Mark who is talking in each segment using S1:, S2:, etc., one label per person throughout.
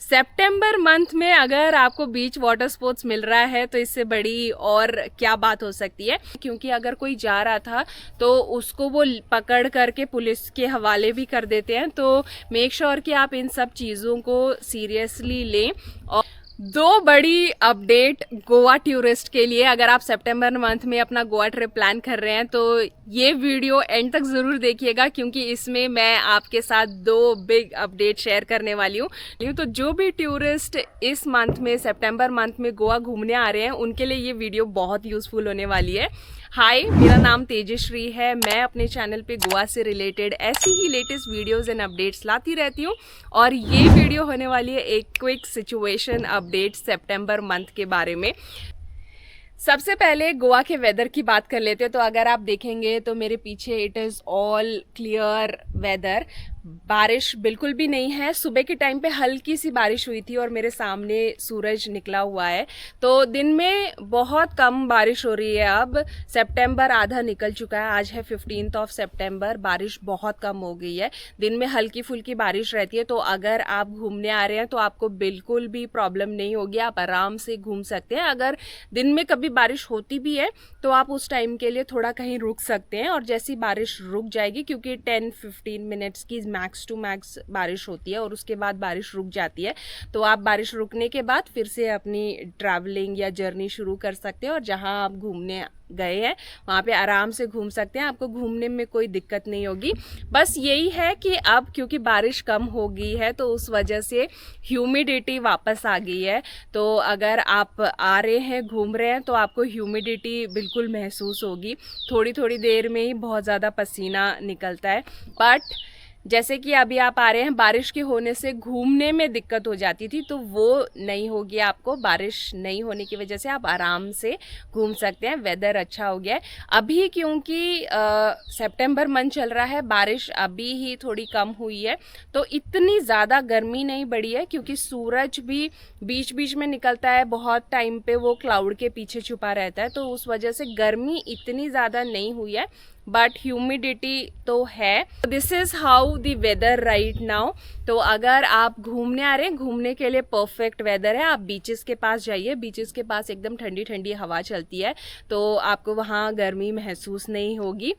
S1: सितंबर month में अगर आपको बीच वाटर स्पोर्ट्स मिल रहा है तो इससे बड़ी और क्या बात हो सकती है। क्योंकि अगर कोई जा रहा था तो उसको वो पकड़ करके पुलिस के हवाले भी कर देते हैं। तो मेक श्योर कि आप इन सब चीज़ों को सीरियसली लें। और दो बड़ी अपडेट गोवा टूरिस्ट के लिए, अगर आप सितंबर मंथ में अपना गोवा ट्रिप प्लान कर रहे हैं तो ये वीडियो एंड तक ज़रूर देखिएगा, क्योंकि इसमें मैं आपके साथ दो बिग अपडेट शेयर करने वाली हूँ। तो जो भी टूरिस्ट इस मंथ में सितंबर मंथ में गोवा घूमने आ रहे हैं उनके लिए ये वीडियो बहुत यूज़फुल होने वाली है। हाय, मेरा नाम तेजश्री है। मैं अपने चैनल पे गोवा से रिलेटेड ऐसी ही लेटेस्ट वीडियोस एंड अपडेट्स लाती रहती हूँ, और ये वीडियो होने वाली है एक क्विक सिचुएशन अपडेट सितंबर मंथ के बारे में। सबसे पहले गोवा के वेदर की बात कर लेते हैं। तो अगर आप देखेंगे तो मेरे पीछे it is all clear weather, बारिश बिल्कुल भी नहीं है। सुबह के टाइम पे हल्की सी बारिश हुई थी और मेरे सामने सूरज निकला हुआ है। तो दिन में बहुत कम बारिश हो रही है। अब सितंबर आधा निकल चुका है, आज है 15 सितंबर। बारिश बहुत कम हो गई है, दिन में हल्की फुल्की बारिश रहती है। तो अगर आप घूमने आ रहे हैं तो आपको बिल्कुल भी प्रॉब्लम नहीं होगी, आप आराम से घूम सकते हैं। अगर दिन में कभी बारिश होती भी है तो आप उस टाइम के लिए थोड़ा कहीं रुक सकते हैं, और जैसी बारिश रुक जाएगी, क्योंकि 10-15 मिनट्स की मैक्स टू मैक्स बारिश होती है और उसके बाद बारिश रुक जाती है, तो आप बारिश रुकने के बाद फिर से अपनी ट्रैवलिंग या जर्नी शुरू कर सकते हैं। और जहां आप घूमने गए हैं वहाँ पे आराम से घूम सकते हैं, आपको घूमने में कोई दिक्कत नहीं होगी। बस यही है कि अब क्योंकि बारिश कम हो गई है तो उस वजह से ह्यूमिडिटी वापस आ गई है। तो अगर आप आ रहे हैं, घूम रहे हैं, तो आपको ह्यूमिडिटी बिल्कुल महसूस होगी। थोड़ी थोड़ी देर में ही बहुत ज़्यादा पसीना निकलता है। बट जैसे कि अभी आप आ रहे हैं, बारिश के होने से घूमने में दिक्कत हो जाती थी, तो वो नहीं होगी आपको। बारिश नहीं होने की वजह से आप आराम से घूम सकते हैं। वेदर अच्छा हो गया है अभी, क्योंकि सितंबर मंथ चल रहा है, बारिश अभी ही थोड़ी कम हुई है, तो इतनी ज़्यादा गर्मी नहीं बढ़ी है। क्योंकि सूरज भी बीच बीच में निकलता है, बहुत टाइम पे वो क्लाउड के पीछे छुपा रहता है, तो उस वजह से गर्मी इतनी ज़्यादा नहीं हुई है। बट ह्यूमिडिटी तो है। This is how the weather right now. तो अगर आप घूमने आ रहे हैं, घूमने के लिए परफेक्ट वेदर है। आप बीचेस के पास जाइए, बीचेस के पास एकदम ठंडी ठंडी हवा चलती है, तो आपको वहाँ गर्मी महसूस नहीं होगी।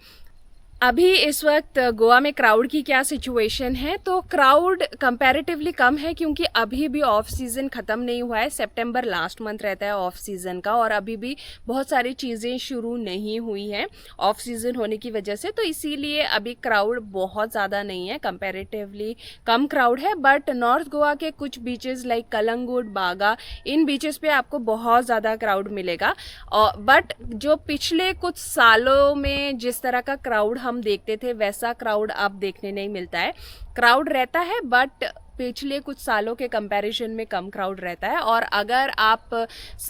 S1: अभी इस वक्त गोवा में क्राउड की क्या सिचुएशन है, तो क्राउड कंपैरेटिवली कम है, क्योंकि अभी भी ऑफ सीज़न ख़त्म नहीं हुआ है। सितंबर लास्ट मंथ रहता है ऑफ सीज़न का, और अभी भी बहुत सारी चीज़ें शुरू नहीं हुई हैं ऑफ सीज़न होने की वजह से। तो इसीलिए अभी क्राउड बहुत ज़्यादा नहीं है, कंपैरेटिवली कम क्राउड है। बट नॉर्थ गोवा के कुछ बीचेस लाइक कलंगुट, बागा, इन बीचेस पे आपको बहुत ज़्यादा क्राउड मिलेगा। बट जो पिछले कुछ सालों में जिस तरह का क्राउड हम देखते थे, वैसा क्राउड अब देखने नहीं मिलता है। क्राउड रहता है बट पिछले कुछ सालों के कंपैरिजन में कम क्राउड रहता है। और अगर आप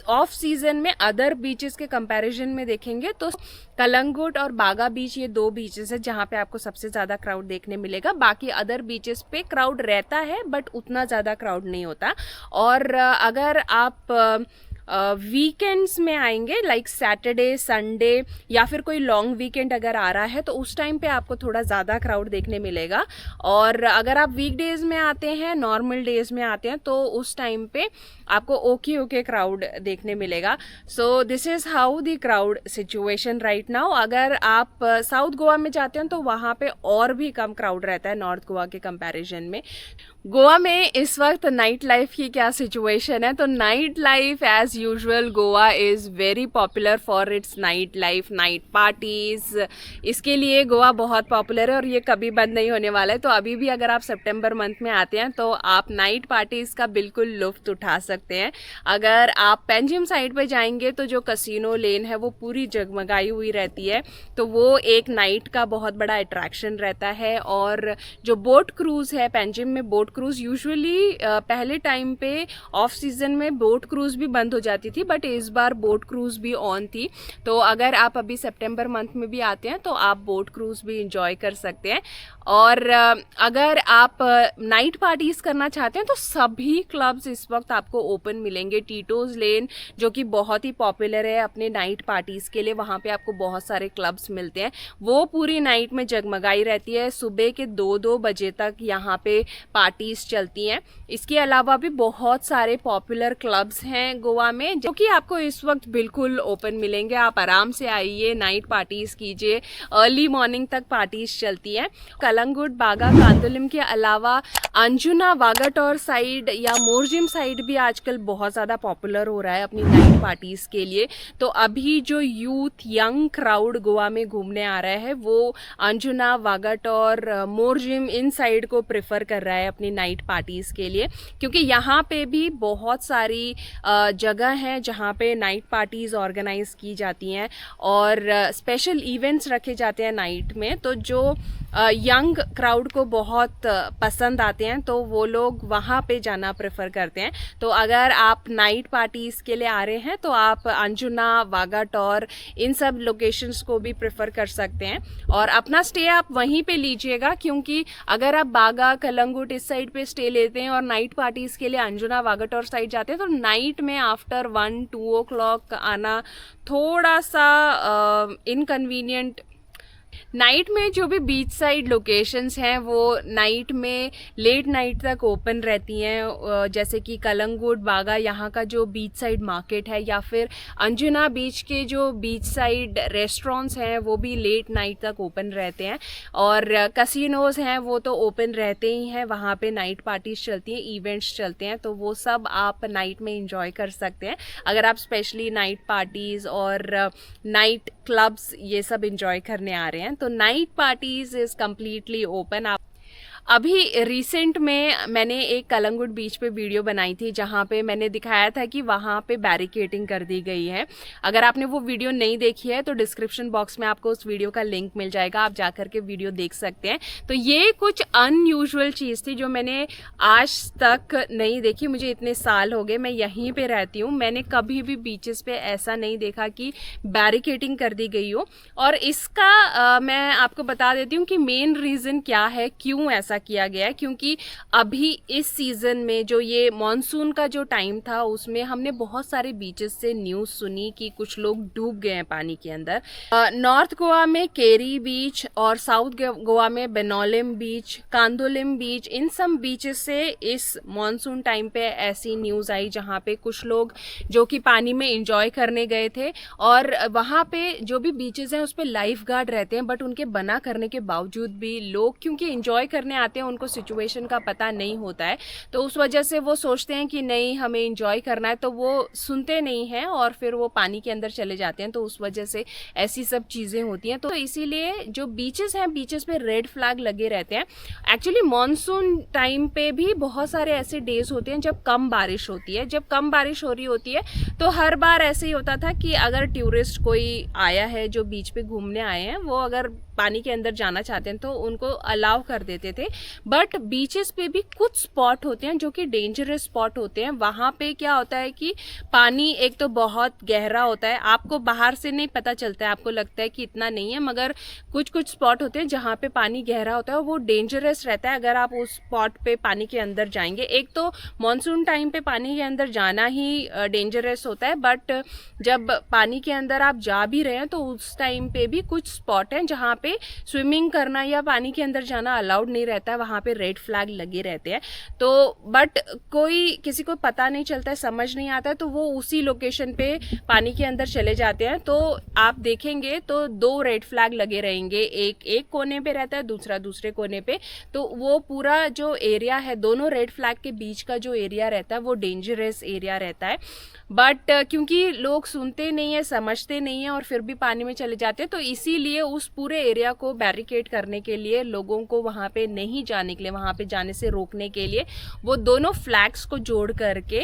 S1: ऑफ सीजन में अदर बीचेस के कंपैरिजन में देखेंगे तो कलंगुट और बागा बीच, ये दो बीचेस है जहाँ पे आपको सबसे ज़्यादा क्राउड देखने मिलेगा। बाकी अदर बीचेस पे क्राउड रहता है बट उतना ज़्यादा क्राउड नहीं होता। और अगर आप वीकेंड्स में आएंगे, लाइक सैटरडे, संडे, या फिर कोई लॉन्ग वीकेंड अगर आ रहा है, तो उस टाइम पे आपको थोड़ा ज़्यादा क्राउड देखने मिलेगा। और अगर आप वीकडेज में आते हैं, नॉर्मल डेज में आते हैं, तो उस टाइम पे आपको ओके क्राउड देखने मिलेगा। सो this is how the crowd situation right now. अगर आप साउथ गोवा में जाते हैं तो वहाँ पे और भी कम क्राउड रहता है नॉर्थ गोवा के कंपैरिजन में। गोवा में इस वक्त नाइट लाइफ की क्या सिचुएशन है, तो night life as usual Goa is very popular for its night life, night parties. इसके लिए गोवा बहुत पॉपुलर है और ये कभी बंद नहीं होने वाला है। तो अभी भी अगर आप सितंबर मंथ में आते हैं तो आप नाइट पार्टीज़ का बिल्कुल लुत्फ़ उठा सकते हैं। अगर आप पेंजिम साइड पे जाएंगे तो जो कसिनो लेन है वो पूरी जगमगाई हुई रहती है, तो वो एक नाइट का बहुत बड़ा अट्रैक्शन रहता है। और जो बोट क्रूज़ है पेंजिम में, बोट क्रूज़ यूजुअली पहले टाइम पे ऑफ सीज़न में बोट क्रूज़ भी बंद हो जाती थी, बट इस बार बोट क्रूज़ भी ऑन थी। तो अगर आप अभी सितंबर मंथ में भी आते हैं तो आप बोट क्रूज़ भी इंजॉय कर सकते हैं। और अगर आप नाइट पार्टीज करना चाहते हैं तो सभी क्लब्स इस वक्त आपको ओपन मिलेंगे। टीटोज लेन जो कि बहुत ही पॉपुलर है अपने नाइट पार्टीज के लिए, वहाँ पे आपको बहुत सारे क्लब्स मिलते हैं, वो पूरी नाइट में जगमगाई रहती है। सुबह के 2-2 बजे तक यहाँ पे पार्टीज चलती हैं। इसके अलावा भी बहुत सारे पॉपुलर क्लब्स हैं गोवा में जो कि आपको इस वक्त बिल्कुल ओपन मिलेंगे। आप आराम से आइए, नाइट पार्टीज कीजिए, अर्ली मॉर्निंग तक पार्टीज चलती हैं। कलंगुट, बागा, कांदोलिम के अलावा अंजुना, वागाटोर साइड या मोरजिम साइड भी आजकल बहुत ज़्यादा पॉपुलर हो रहा है अपनी नाइट पार्टीज के लिए। तो अभी जो यूथ यंग क्राउड गोवा में घूमने आ रहा है वो अंजुना, वागाटोर, मोरजिम इन साइड को प्रेफर कर रहा है अपनी नाइट पार्टीज के लिए, क्योंकि यहाँ पे भी बहुत सारी जगह हैं जहाँ पे नाइट पार्टीज ऑर्गेनाइज की जाती हैं और स्पेशल इवेंट्स रखे जाते हैं नाइट में। तो जो यंग क्राउड को बहुत पसंद आते हैं तो वो लोग वहाँ पे जाना प्रेफर करते हैं। तो अगर आप नाइट पार्टीज़ के लिए आ रहे हैं तो आप अंजुना, वागाटोर इन सब लोकेशंस को भी प्रेफर कर सकते हैं और अपना स्टे आप वहीं पे लीजिएगा, क्योंकि अगर आप बागा, कलंगुट इस साइड पे स्टे लेते हैं और नाइट पार्टीज़ के लिए अंजुना, वागाटोर साइड जाते हैं तो नाइट में आफ्टर 1-2 ओ क्लॉक आना थोड़ा सा इनकन्वीनियंट। नाइट में जो भी बीच साइड लोकेशंस हैं वो नाइट में लेट नाइट तक ओपन रहती हैं, जैसे कि कलंगुट, बागा यहाँ का जो बीच साइड मार्केट है या फिर अंजुना बीच के जो बीच साइड रेस्टोरेंट्स हैं वो भी लेट नाइट तक ओपन रहते हैं और कसिनोज हैं वो तो ओपन रहते ही हैं, वहाँ पे नाइट पार्टीज चलती हैं, इवेंट्स चलते हैं, तो वो सब आप नाइट में इंजॉय कर सकते हैं अगर आप स्पेशली नाइट पार्टीज और नाइट क्लब्स ये सब इंजॉय करने आ रहे हैं। तो night parties is completely open. अभी रिसेंट में मैंने एक कलंगुट बीच पे वीडियो बनाई थी जहाँ पे मैंने दिखाया था कि वहाँ पे बैरिकेडिंग कर दी गई है। अगर आपने वो वीडियो नहीं देखी है तो डिस्क्रिप्शन बॉक्स में आपको उस वीडियो का लिंक मिल जाएगा, आप जा कर के वीडियो देख सकते हैं। तो ये कुछ अनयूजुअल चीज़ थी जो मैंने आज तक नहीं देखी। मुझे इतने साल हो गए, मैं यहीं पर रहती हूँ, मैंने कभी भी बीचेस पे ऐसा नहीं देखा कि बैरिकेडिंग कर दी गई हो। और इसका मैं आपको बता देती हूँ कि मेन रीज़न क्या है, क्यों ऐसा किया गया है। क्योंकि अभी इस सीजन में जो ये मॉनसून का जो टाइम था उसमें हमने बहुत सारे बीचेस से न्यूज़ सुनी कि कुछ लोग डूब गए हैं पानी के अंदर। नॉर्थ गोवा में केरी बीच और साउथ गोवा में बेनोलिम बीच, कांदोलिम बीच, इन सब बीचेस से इस मॉनसून टाइम पे ऐसी न्यूज़ आई जहाँ पे कुछ लोग जो कि पानी में इंजॉय करने गए थे और वहाँ पे जो भी बीचेस हैं उस पर लाइफ गार्ड रहते हैं, बट उनके बना करने के बावजूद भी लोग क्योंकि इंजॉय करने आते हैं उनको सिचुएशन का पता नहीं होता है, तो उस वजह से वो सोचते हैं कि नहीं हमें इंजॉय करना है, तो वो सुनते नहीं हैं और फिर वो पानी के अंदर चले जाते हैं। तो उस वजह से ऐसी सब चीज़ें होती हैं। तो इसीलिए जो बीचेस हैं बीचेस पे रेड फ्लैग लगे रहते हैं। एक्चुअली मॉनसून टाइम पे भी बहुत सारे ऐसे डेज होते हैं जब कम बारिश होती है। जब कम बारिश हो रही होती है तो हर बार ऐसे ही होता था कि अगर टूरिस्ट कोई आया है जो बीच पे घूमने आए हैं वो अगर पानी के अंदर जाना चाहते हैं तो उनको अलाउ कर देते थे। बट बीचेस पे भी कुछ स्पॉट होते हैं जो कि डेंजरस स्पॉट होते हैं। वहाँ पे क्या होता है कि पानी एक तो बहुत गहरा होता है, आपको बाहर से नहीं पता चलता है, आपको लगता है कि इतना नहीं है, मगर कुछ कुछ स्पॉट होते हैं जहाँ पे पानी गहरा होता है, वो डेंजरस रहता है अगर आप उस स्पॉट पे पानी के अंदर जाएंगे। एक तो मॉनसून टाइम पे पानी के अंदर जाना ही डेंजरस होता है, बट जब पानी के अंदर आप जा भी रहे हैं तो उस टाइम पे भी कुछ स्पॉट हैं जहाँ पे स्विमिंग करना या पानी के अंदर जाना अलाउड नहीं रहता है, वहाँ पे रेड फ्लैग लगे रहते हैं। तो बट कोई किसी को पता नहीं चलता है, समझ नहीं आता है, तो वो उसी लोकेशन पे पानी के अंदर चले जाते हैं। तो आप देखेंगे तो 2 रेड फ्लैग लगे रहेंगे, एक कोने पे रहता है, दूसरा दूसरे कोने पे। तो वो पूरा जो एरिया है दोनों रेड फ्लैग के बीच का जो एरिया रहता है वो डेंजरस एरिया रहता है। बट क्योंकि लोग सुनते नहीं है, समझते नहीं है और फिर भी पानी में चले जाते हैं, तो इसीलिए उस पूरे एरिया को बैरिकेड करने के लिए, लोगों को वहाँ पे नहीं जाने के लिए, वहाँ पे जाने से रोकने के लिए वो दोनों फ्लैग्स को जोड़ करके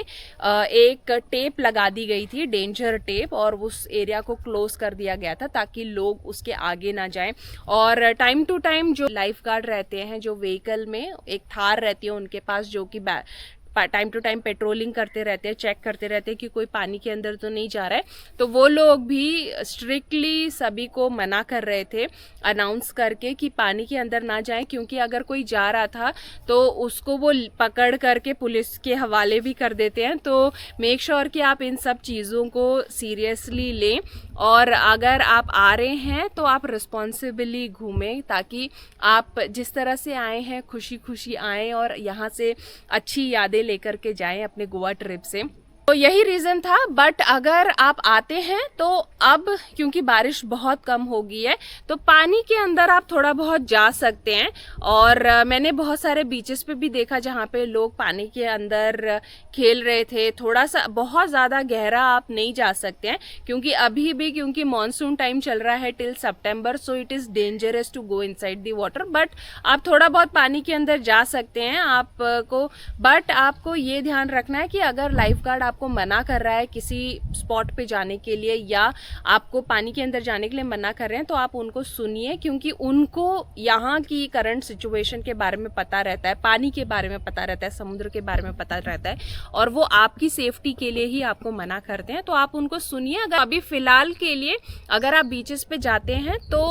S1: एक टेप लगा दी गई थी, डेंजर टेप, और उस एरिया को क्लोज कर दिया गया था ताकि लोग उसके आगे ना जाएं। और टाइम टू टाइम जो लाइफ गार्ड रहते हैं, जो व्हीकल में एक थार रहती है उनके पास, जो कि टाइम टू टाइम पेट्रोलिंग करते रहते हैं, चेक करते रहते हैं कि कोई पानी के अंदर तो नहीं जा रहा है। तो वो लोग भी स्ट्रिक्टली सभी को मना कर रहे थे अनाउंस करके कि पानी के अंदर ना जाएं, क्योंकि अगर कोई जा रहा था तो उसको वो पकड़ करके पुलिस के हवाले भी कर देते हैं। तो मेक श्योर कि आप इन सब चीज़ों को सीरियसली लें, और अगर आप आ रहे हैं तो आप रिस्पॉन्सिबली घूमें, ताकि आप जिस तरह से आए हैं खुशी खुशी आएँ और यहाँ से अच्छी यादें लेकर के जाएं अपने गोवा ट्रिप से। तो यही रीज़न था। बट अगर आप आते हैं तो अब क्योंकि बारिश बहुत कम हो गई है तो पानी के अंदर आप थोड़ा बहुत जा सकते हैं। और मैंने बहुत सारे बीचेस पे भी देखा जहाँ पे लोग पानी के अंदर खेल रहे थे। थोड़ा सा बहुत ज़्यादा गहरा आप नहीं जा सकते हैं, क्योंकि अभी भी क्योंकि मानसून टाइम चल रहा है till September, so it is dangerous to go inside the water. But आप थोड़ा बहुत पानी के अंदर जा सकते हैं आपको। बट आपको ये ध्यान रखना है कि अगर लाइफ गार्ड आपको मना कर रहा है किसी स्पॉट पे जाने के लिए या आपको पानी के अंदर जाने के लिए मना कर रहे हैं, तो आप उनको सुनिए, क्योंकि उनको यहाँ की करंट सिचुएशन के बारे में पता रहता है, पानी के बारे में पता रहता है, समुद्र के बारे में पता रहता है, और वो आपकी सेफ्टी के लिए ही आपको मना करते हैं। तो आप उनको सुनिए। अगर अभी फिलहाल के लिए अगर आप बीचेस पे जाते हैं तो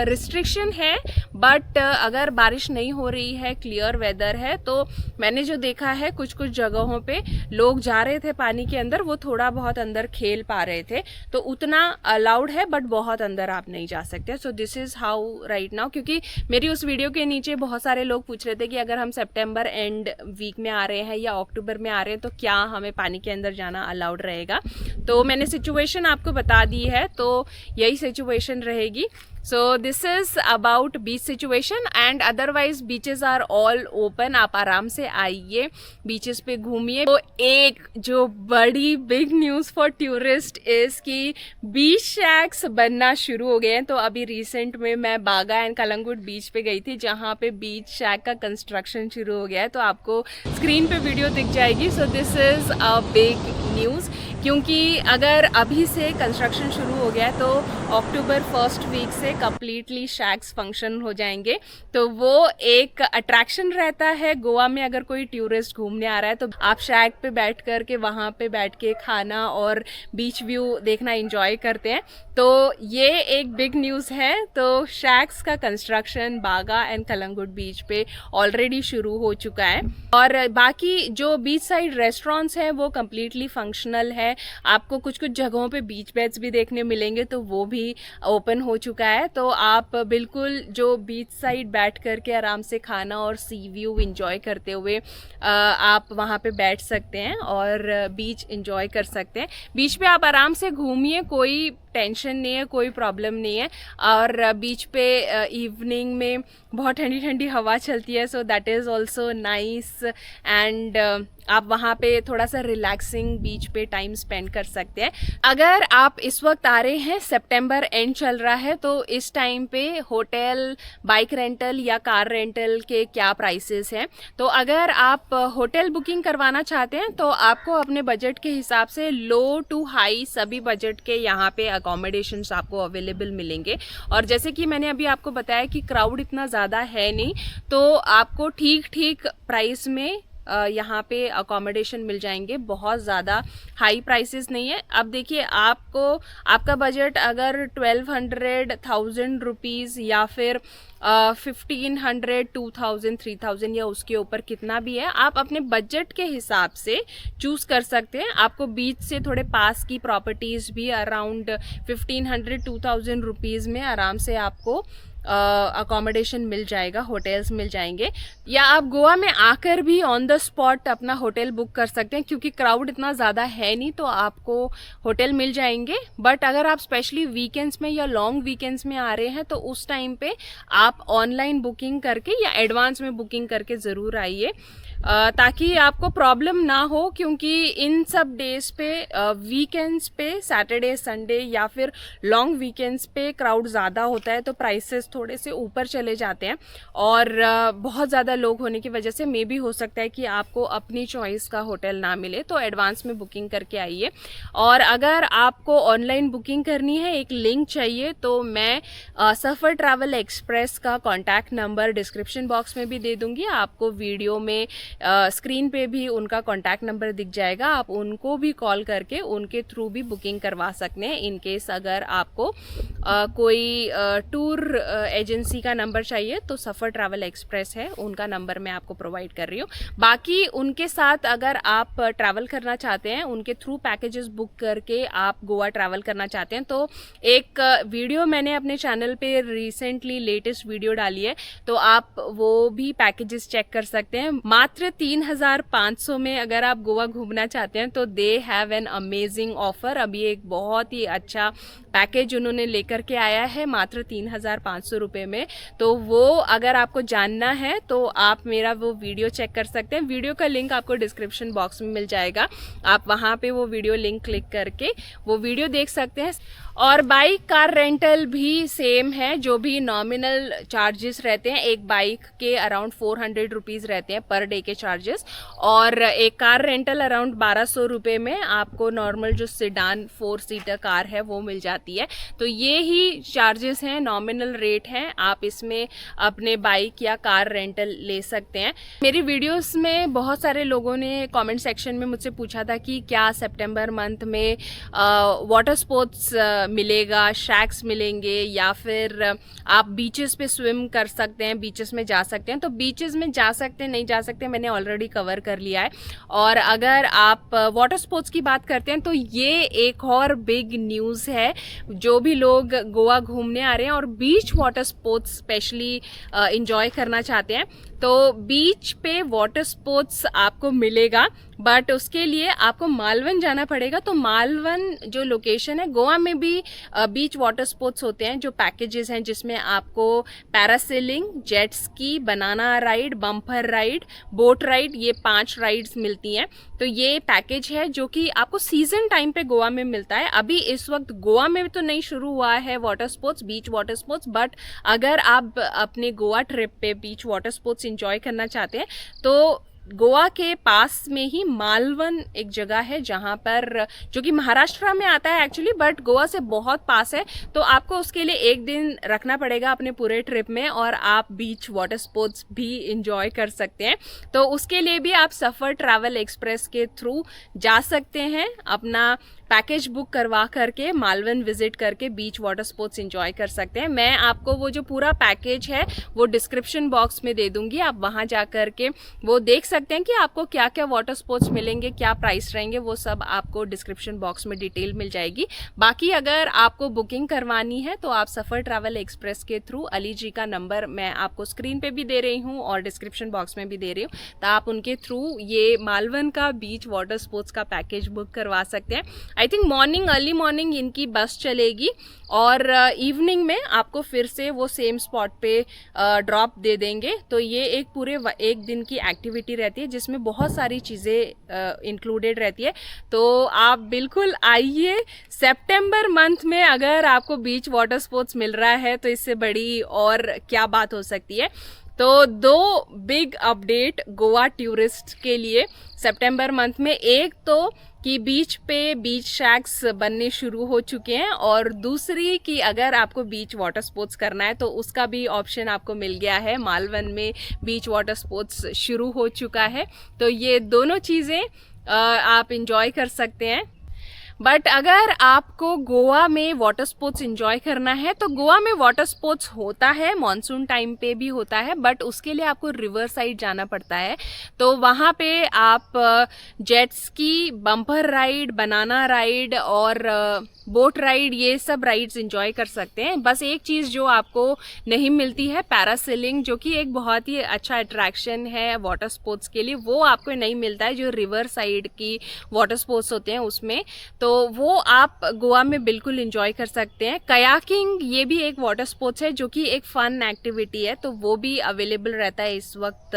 S1: रिस्ट्रिक्शन है, बट अगर बारिश नहीं हो रही है, क्लियर वेदर है, तो मैंने जो देखा है कुछ कुछ जगहों पे लोग जा रहे थे पानी के अंदर, वो थोड़ा बहुत अंदर खेल पा रहे थे, तो उतना अलाउड है, बट बहुत अंदर आप नहीं जा सकते। सो this is how right now. क्योंकि मेरी उस वीडियो के नीचे बहुत सारे लोग पूछ रहे थे कि अगर हम सितंबर एंड वीक में आ रहे हैं या अक्टूबर में आ रहे हैं तो क्या हमें पानी के अंदर जाना अलाउड रहेगा। तो मैंने सिचुएशन आपको बता दी है, तो यही सिचुएशन रहेगी। So this is about beach situation and otherwise beaches are all open। आप आराम से आइए, बीचेस पे घूमिए। तो एक जो बड़ी big news for tourist is कि बीच शैक्स बनना शुरू हो गए हैं। तो अभी रिसेंट में मैं बागा एंड कलंगुट बीच पे गई थी, जहाँ पे बीच शैक का कंस्ट्रक्शन शुरू हो गया है। तो आपको स्क्रीन पे वीडियो दिख जाएगी। सो this is a big news, क्योंकि अगर अभी से कंस्ट्रक्शन शुरू हो गया है तो अक्टूबर फर्स्ट वीक से कम्प्लीटली शैक्स फंक्शन हो जाएंगे। तो वो एक अट्रैक्शन रहता है गोवा में। अगर कोई टूरिस्ट घूमने आ रहा है तो आप शैक पे बैठ कर के वहाँ पे बैठ के खाना और बीच व्यू देखना एंजॉय करते हैं। तो ये एक बिग न्यूज़ है। तो शैक्स का कंस्ट्रक्शन बागा एंड कलंगुट बीच पे ऑलरेडी शुरू हो चुका है, और बाकी जो बीच साइड रेस्टोरेंट्स हैं वो कम्प्लीटली फंक्शनल है। आपको कुछ कुछ जगहों पे बीच बेड्स भी देखने मिलेंगे, तो वो भी ओपन हो चुका है। तो आप बिल्कुल जो बीच साइड बैठ करके आराम से खाना और सी व्यू एंजॉय करते हुए आप वहाँ पे बैठ सकते हैं और बीच एंजॉय कर सकते हैं। बीच पे आप आराम से घूमिए, कोई टेंशन नहीं है, कोई प्रॉब्लम नहीं है। और बीच पे इवनिंग में बहुत ठंडी ठंडी हवा चलती है, so that is also nice. And आप वहाँ पे थोड़ा सा रिलैक्सिंग बीच पे टाइम स्पेंड कर सकते हैं। अगर आप इस वक्त आ रहे हैं, सितंबर एंड चल रहा है, तो इस टाइम पे होटल, बाइक रेंटल या कार रेंटल के क्या प्राइसेस हैं। तो अगर आप होटल बुकिंग करवाना चाहते हैं तो आपको अपने बजट के हिसाब से लो टू हाई सभी बजट के यहाँ पे अकोमोडेशंस आपको अवेलेबल मिलेंगे। और जैसे कि मैंने अभी आपको बताया कि क्राउड इतना ज़्यादा है नहीं, तो आपको ठीक ठीक प्राइस में यहाँ पे अकोमोडेशन मिल जाएंगे। बहुत ज़्यादा हाई प्राइसेस नहीं है। अब देखिए, आपका बजट अगर 1200-1000 रुपीज़ या फिर 1500, 2000, 3000 या उसके ऊपर कितना भी है, आप अपने बजट के हिसाब से चूज़ कर सकते हैं। आपको बीच से थोड़े पास की प्रॉपर्टीज़ भी अराउंड 1500-2000 रुपीज़ में आराम से आपको अकोमोडेशन मिल जाएगा, होटल्स मिल जाएंगे। या आप गोवा में आकर भी ऑन द स्पॉट अपना होटल बुक कर सकते हैं, क्योंकि क्राउड इतना ज़्यादा है नहीं, तो आपको होटल मिल जाएंगे। बट अगर आप स्पेशली वीकेंड्स में या लॉन्ग वीकेंड्स में आ रहे हैं तो उस टाइम पे आप ऑनलाइन बुकिंग करके या एडवांस में बुकिंग करके ज़रूर आइए, ताकि आपको प्रॉब्लम ना हो। क्योंकि इन सब डेज पे, वीकेंड्स पे, सैटरडे संडे या फिर लॉन्ग वीकेंड्स पे क्राउड ज़्यादा होता है, तो प्राइसेस थोड़े से ऊपर चले जाते हैं। और बहुत ज़्यादा लोग होने की वजह से मे भी हो सकता है कि आपको अपनी चॉइस का होटल ना मिले। तो एडवांस में बुकिंग करके आइए। और अगर आपको ऑनलाइन बुकिंग करनी है, एक लिंक चाहिए, तो मैं सफ़र ट्रैवल एक्सप्रेस का कॉन्टैक्ट नंबर डिस्क्रिप्शन बॉक्स में भी दे दूँगी। आपको वीडियो में स्क्रीन पे भी उनका कॉन्टैक्ट नंबर दिख जाएगा, आप उनको भी कॉल करके उनके थ्रू भी बुकिंग करवा सकते हैं। इन केस अगर आपको कोई टूर एजेंसी का नंबर चाहिए तो सफ़र ट्रैवल एक्सप्रेस है, उनका नंबर मैं आपको प्रोवाइड कर रही हूँ। बाकी उनके साथ अगर आप ट्रैवल करना चाहते हैं, उनके थ्रू पैकेजेस बुक करके आप गोवा ट्रैवल करना चाहते हैं, तो एक वीडियो मैंने अपने चैनल पे रिसेंटली लेटेस्ट वीडियो डाली है, तो आप वो भी पैकेजेस चेक कर सकते हैं। मात्र 3,500 में अगर आप गोवा घूमना चाहते हैं तो they have an amazing offer. अभी एक बहुत ही अच्छा पैकेज उन्होंने लेकर के आया है मात्र 3,500 रुपये में। तो वो अगर आपको जानना है तो आप मेरा वो वीडियो चेक कर सकते हैं। वीडियो का लिंक आपको डिस्क्रिप्शन बॉक्स में मिल जाएगा, आप वहाँ पे वो वीडियो लिंक क्लिक करके वो वीडियो देख सकते हैं। और बाइक कार रेंटल भी सेम है, जो भी नॉमिनल चार्जेस रहते हैं, एक बाइक के अराउंड 400 रुपीज़ रहते हैं पर डे के चार्जेस, और एक कार रेंटल अराउंड 1200 रुपये में आपको नॉर्मल जो सिडान 4 सीटर कार है वो मिल जाती है। तो ये ही चार्जेस हैं, नॉमिनल रेट हैं, आप इसमें अपने बाइक या कार रेंटल ले सकते हैं। मेरी वीडियोस में बहुत सारे लोगों ने कमेंट सेक्शन में मुझसे पूछा था कि क्या सितंबर मंथ में वाटर स्पोर्ट्स मिलेगा, शैक्स मिलेंगे, या फिर आप बीचेस पे स्विम कर सकते हैं, बीचेस में जा सकते हैं। तो बीचेस में जा सकते हैं, नहीं जा सकते, मैंने ऑलरेडी कवर कर लिया है। और अगर आप वाटर स्पोर्ट्स की बात करते हैं तो ये एक और बिग न्यूज़ है, जो भी लोग गोवा घूमने आ रहे हैं और बीच वाटर स्पोर्ट्स स्पेशली इंजॉय करना चाहते हैं, तो बीच पे वाटर स्पोर्ट्स आपको मिलेगा, बट उसके लिए आपको मालवन जाना पड़ेगा। तो मालवन जो लोकेशन है, गोवा में भी बीच वाटर स्पोर्ट्स होते हैं, जो पैकेजेस हैं जिसमें आपको parasailing, jet ski, banana ride, bumper ride, boat ride, ये 5 राइड्स मिलती हैं। तो ये पैकेज है जो कि आपको सीजन टाइम पे गोवा में मिलता है। अभी इस वक्त गोवा में तो नहीं शुरू हुआ है water sports, beach water sports, but अगर आप अपने गोवा ट्रिप पे बीच वाटर स्पोर्ट्स इंजॉय करना चाहते हैं तो गोवा के पास में ही मालवन एक जगह है, जहाँ पर, जो कि महाराष्ट्र में आता है एक्चुअली, बट गोवा से बहुत पास है। तो आपको उसके लिए एक दिन रखना पड़ेगा अपने पूरे ट्रिप में, और आप बीच वाटर स्पोर्ट्स भी इंजॉय कर सकते हैं। तो उसके लिए भी आप सफ़र ट्रैवल एक्सप्रेस के थ्रू जा सकते हैं, अपना पैकेज बुक करवा करके मालवन विजिट करके बीच वाटर स्पोर्ट्स इंजॉय कर सकते हैं। मैं आपको वो जो पूरा पैकेज है वो डिस्क्रिप्शन बॉक्स में दे दूंगी, आप वहाँ जा करके वो देख सकते हैं कि आपको क्या क्या वाटर स्पोर्ट्स मिलेंगे, क्या प्राइस रहेंगे, वो सब आपको डिस्क्रिप्शन बॉक्स में डिटेल मिल जाएगी। बाकी अगर आपको बुकिंग करवानी है तो आप सफ़र ट्रैवल एक्सप्रेस के थ्रू, अली जी का नंबर मैं आपको स्क्रीन पे भी दे रही हूँ और डिस्क्रिप्शन बॉक्स में भी दे रही हूँ, तो आप उनके थ्रू ये मालवन का बीच वाटर स्पोर्ट्स का पैकेज बुक करवा सकते हैं। I think morning, early morning इनकी बस चलेगी और इवनिंग में आपको फिर से वो सेम स्पॉट पे ड्रॉप दे देंगे। तो ये एक पूरे एक दिन की एक्टिविटी रहती है जिसमें बहुत सारी चीज़ें इंक्लूडेड रहती है। तो आप बिल्कुल आइए, सितंबर मंथ में अगर आपको बीच वाटर स्पोर्ट्स मिल रहा है तो इससे बड़ी और क्या बात हो सकती है। तो 2 बिग अपडेट गोवा टूरिस्ट के लिए सितंबर मंथ में, एक तो कि बीच पे बीच शैक्स बनने शुरू हो चुके हैं, और दूसरी कि अगर आपको बीच वाटर स्पोर्ट्स करना है तो उसका भी ऑप्शन आपको मिल गया है, मालवन में बीच वाटर स्पोर्ट्स शुरू हो चुका है। तो ये दोनों चीज़ें आप इंजॉय कर सकते हैं। बट अगर आपको गोवा में वाटर स्पोर्ट्स इंजॉय करना है तो गोवा में वाटर स्पोर्ट्स होता है, मॉनसून टाइम पे भी होता है, बट उसके लिए आपको रिवर साइड जाना पड़ता है। तो वहाँ पे आप jet ski, bumper ride, banana ride और बोट राइड, ये सब राइड्स इंजॉय कर सकते हैं। बस एक चीज़ जो आपको नहीं मिलती है, पैरासेलिंग, जो कि एक बहुत ही अच्छा अट्रैक्शन है वाटर स्पोर्ट्स के लिए, वो आपको नहीं मिलता है जो रिवर साइड की वाटर स्पोर्ट्स होते हैं उसमें। तो वो आप गोवा में बिल्कुल इंजॉय कर सकते हैं। कयाकिंग, ये भी एक वाटर स्पोर्ट्स है जो कि एक फन एक्टिविटी है, तो वो भी अवेलेबल रहता है इस वक्त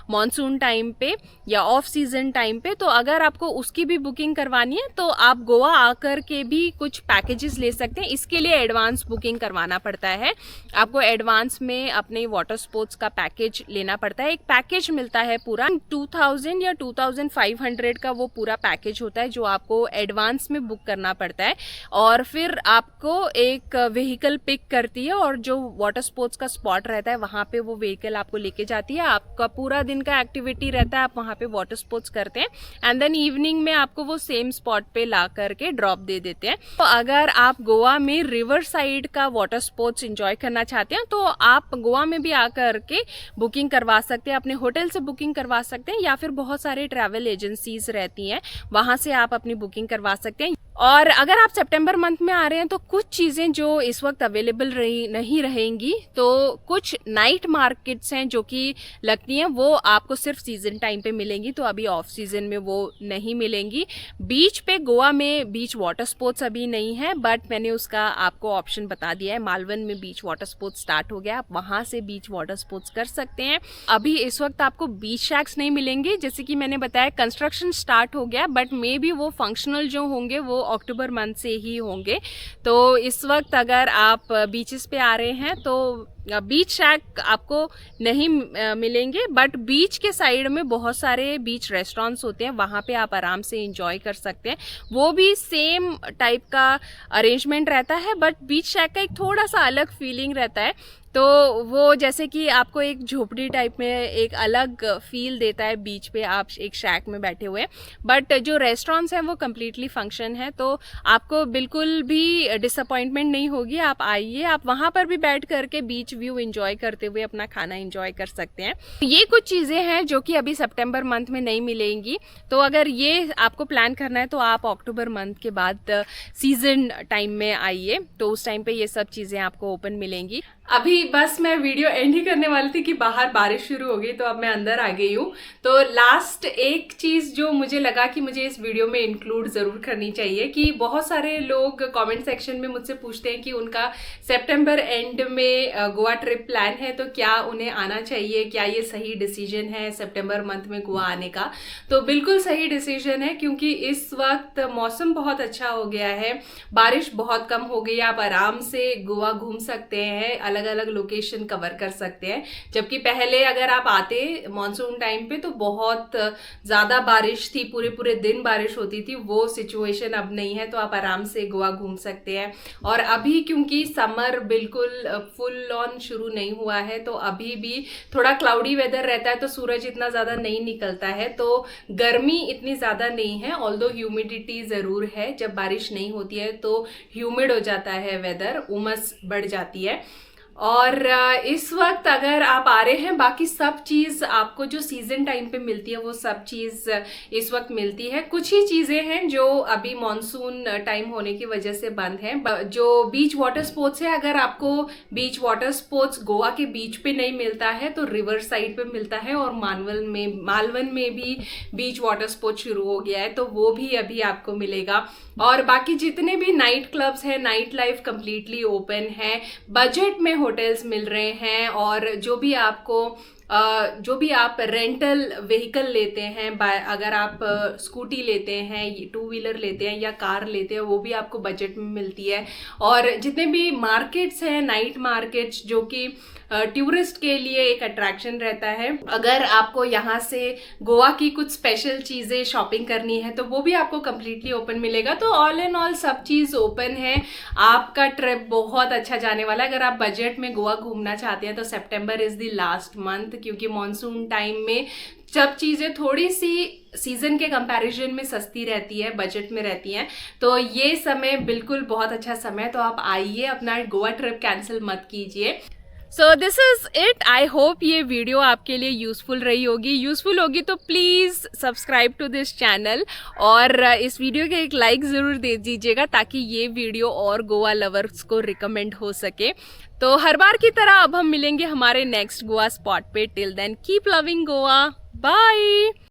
S1: मॉनसून टाइम पे या ऑफ सीजन टाइम पे। तो अगर आपको उसकी भी बुकिंग करवानी है तो आप गोवा आकर के भी कुछ पैकेजेस ले सकते हैं। इसके लिए एडवांस बुकिंग करवाना पड़ता है, आपको एडवांस में अपने वाटर स्पोर्ट्स का पैकेज लेना पड़ता है। एक पैकेज मिलता है पूरा 2000 या 2500 का, वो पूरा पैकेज होता है जो आपको एडवांस में में बुक करना पड़ता है और फिर आपको एक व्हीकल पिक करती है और जो वाटर स्पोर्ट्स का स्पॉट रहता है वहाँ पे वो व्हीकल आपको लेके जाती है। आपका पूरा दिन का एक्टिविटी रहता है, आप वहाँ पे वाटर स्पोर्ट्स करते हैं एंड देन इवनिंग में आपको वो सेम स्पॉट पे ला करके ड्रॉप दे देते हैं। तो अगर आप गोवा में रिवर साइड का वाटर स्पोर्ट्स एंजॉय करना चाहते हैं तो आप गोवा में भी आकर के बुकिंग करवा सकते हैं, अपने होटल से बुकिंग करवा सकते हैं या फिर बहुत सारे ट्रैवल एजेंसीज रहती हैं वहाँ से आप अपनी बुकिंग करवा सकते हैं। और अगर आप सितंबर मंथ में आ रहे हैं तो कुछ चीज़ें जो इस वक्त अवेलेबल नहीं रहेंगी, तो कुछ नाइट मार्केट्स हैं जो कि लगती हैं वो आपको सिर्फ सीजन टाइम पे मिलेंगी, तो अभी ऑफ सीजन में वो नहीं मिलेंगी। बीच पे गोवा में बीच वाटर स्पोर्ट्स अभी नहीं है, बट मैंने उसका आपको ऑप्शन बता दिया है। मालवन में बीच वाटर स्पोर्ट्स स्टार्ट हो गया, आप वहाँ से बीच वाटर स्पोर्ट्स कर सकते हैं। अभी इस वक्त आपको बीच शैक्स नहीं मिलेंगे, जैसे कि मैंने बताया कंस्ट्रक्शन स्टार्ट हो गया, बट मे बी वो फंक्शनल जो होंगे वो अक्टूबर मंथ से ही होंगे। तो इस वक्त अगर आप बीचेस पे आ रहे हैं तो बीच शैक आपको नहीं मिलेंगे, बट बीच के साइड में बहुत सारे बीच रेस्टोरेंट्स होते हैं, वहाँ पे आप आराम से एंजॉय कर सकते हैं। वो भी सेम टाइप का अरेंजमेंट रहता है, बट बीच शैक का एक थोड़ा सा अलग फीलिंग रहता है। तो वो जैसे कि आपको एक झोपड़ी टाइप में एक अलग फील देता है बीच पे आप एक शैक में बैठे हुए, बट जो रेस्टोरेंट्स हैं वो कम्प्लीटली फंक्शन है, तो आपको बिल्कुल भी डिसअपॉइंटमेंट नहीं होगी। आप आइए, आप वहाँ पर भी बैठ करके बीच व्यू एंजॉय करते हुए अपना खाना एंजॉय कर सकते हैं। ये कुछ चीज़ें हैं जो कि अभी सितंबर मंथ में नहीं मिलेंगी, तो अगर ये आपको प्लान करना है तो आप अक्टूबर मंथ के बाद सीजन टाइम में आइए, तो उस टाइम पे ये सब चीज़ें आपको ओपन मिलेंगी। अभी बस मैं वीडियो एंड ही करने वाली थी कि बाहर बारिश शुरू हो गई, तो अब मैं अंदर आ गई हूँ। तो लास्ट एक चीज़ जो मुझे लगा कि मुझे इस वीडियो में इंक्लूड ज़रूर करनी चाहिए, कि बहुत सारे लोग कमेंट सेक्शन में मुझसे पूछते हैं कि उनका सितंबर एंड में गोवा ट्रिप प्लान है, तो क्या उन्हें आना चाहिए, क्या ये सही डिसीजन है सितंबर मंथ में गोवा आने का। तो बिल्कुल सही डिसीजन है, क्योंकि इस वक्त मौसम बहुत अच्छा हो गया है, बारिश बहुत कम हो गई, आप आराम से गोवा घूम सकते हैं, अलग अलग लोकेशन कवर कर सकते हैं। जबकि पहले अगर आप आते मॉनसून टाइम पे तो बहुत ज़्यादा बारिश थी, पूरे पूरे दिन बारिश होती थी, वो सिचुएशन अब नहीं है, तो आप आराम से गोवा घूम सकते हैं। और अभी क्योंकि समर बिल्कुल फुल ऑन शुरू नहीं हुआ है, तो अभी भी थोड़ा क्लाउडी वेदर रहता है, तो सूरज इतना ज़्यादा नहीं निकलता है, तो गर्मी इतनी ज़्यादा नहीं है। ऑल्दो ह्यूमिडिटी ज़रूर है, जब बारिश नहीं होती है तो ह्यूमिड हो जाता है वेदर, उमस बढ़ जाती है। और इस वक्त अगर आप आ रहे हैं, बाकी सब चीज़ आपको जो सीजन टाइम पे मिलती है वो सब चीज़ इस वक्त मिलती है। कुछ ही चीज़ें हैं जो अभी मॉनसून टाइम होने की वजह से बंद हैं। जो बीच वाटर स्पोर्ट्स है, अगर आपको बीच वाटर स्पोर्ट्स गोवा के बीच पे नहीं मिलता है तो रिवर साइड पे मिलता है, और मालवन में भी बीच वाटर स्पोर्ट्स शुरू हो गया है, तो वो भी अभी आपको मिलेगा। और बाकी जितने भी नाइट क्लब्स हैं, नाइट लाइफ कम्प्लीटली ओपन है, बजट में होटल्स मिल रहे हैं, और जो भी आप रेंटल व्हीकल लेते हैं, अगर आप स्कूटी लेते हैं, टू व्हीलर लेते हैं या कार लेते हैं, वो भी आपको बजट में मिलती है। और जितने भी मार्केट्स हैं, नाइट मार्केट्स, जो कि टूरिस्ट के लिए एक अट्रैक्शन रहता है, अगर आपको यहाँ से गोवा की कुछ स्पेशल चीज़ें शॉपिंग करनी है तो वो भी आपको कम्प्लीटली ओपन मिलेगा। तो ऑल इन ऑल सब चीज़ ओपन है, आपका ट्रिप बहुत अच्छा जाने वाला है। अगर आप बजट में गोवा घूमना चाहते हैं तो सितंबर इज़ द लास्ट मंथ, क्योंकि मॉनसून टाइम में जब चीज़ें थोड़ी सी सीजन के कंपैरिजन में सस्ती रहती है, बजट में रहती हैं, तो ये समय बिल्कुल बहुत अच्छा समय है। तो आप आइए, अपना गोवा ट्रिप कैंसिल मत कीजिए। So this is it. I hope ये वीडियो आपके लिए यूज़फुल रही होगी तो please subscribe to this channel, और इस वीडियो के एक लाइक ज़रूर दे दीजिएगा ताकि ये वीडियो और गोवा लवर्स को रिकमेंड हो सके। तो हर बार की तरह अब हम मिलेंगे हमारे नेक्स्ट गोवा स्पॉट पे। Till then keep loving Goa, bye.